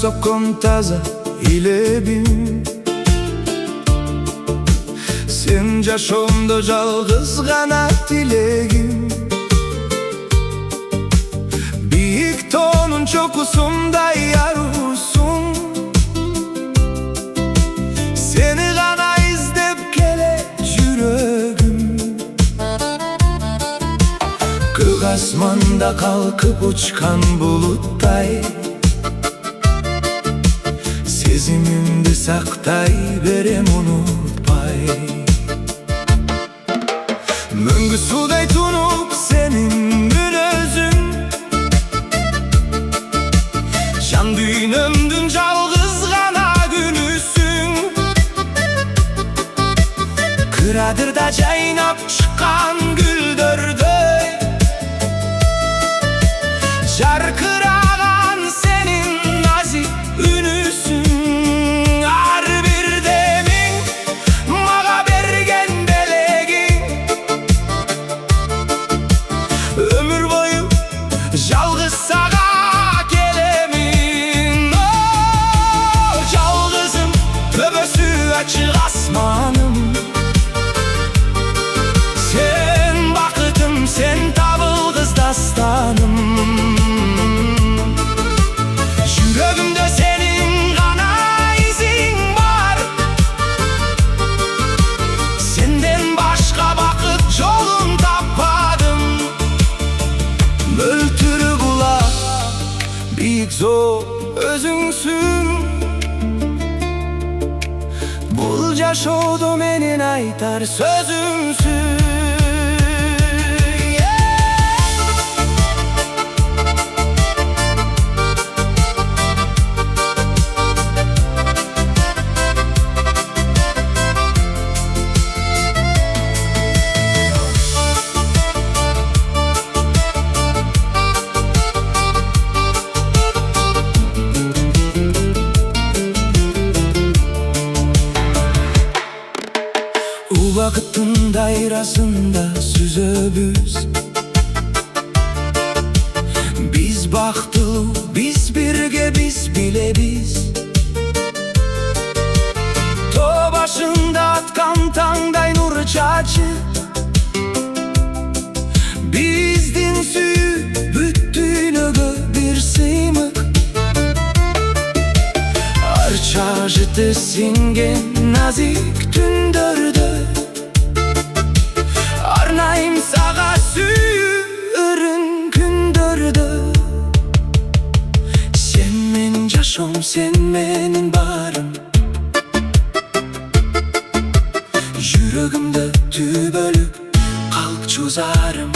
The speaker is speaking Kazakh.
sokun taza ilebim. Sen yaşamda жалғыз ғана тілегім. Биік тоның çokusундай арусун. Seni ғана іздеп келе жүрегім. Көк асманда қалқып ұшқан бұлыттай, сезімімді сақтай берем ұнытпай. Мөңгү судай тұнып сенің мүнөзүң, жан дүйнөмдүн жалғыз ғана күнүсүң. Кыр адырда жайнап шыққан гүлдөрдөй, жарқыраған сенің назик үнүсүң. Ар бир демиң мага берген белегиң, өмүр бою жалғыз сага келемин. Жалғызым, төбөсү ачык асманым, сен бакытым, сен табылгыс дастаным. Жүрөгүмдө сенин гана изиң бар, сенден башка бакыт жолун таппадым. Мөлтүрү кулак, бийик зор өзүңсүң. Бул жашоодо менин айтар сөзүмсүң. Убакыттын дайрасында сүзөбүз. Биз бактылуу, биз бирге, биз билебиз. Тоо башында аткан таңдай нур чачып, биздин сүйүү бүт дүйнөгө бир сыймык. Арча жыты сиңген назик түндөрдө, арнайым сага сүйүүрүн күндөрдө. Сен менин жашоом, сен менин барым. Жүрөгүмдө түбөлүк калк чузарым.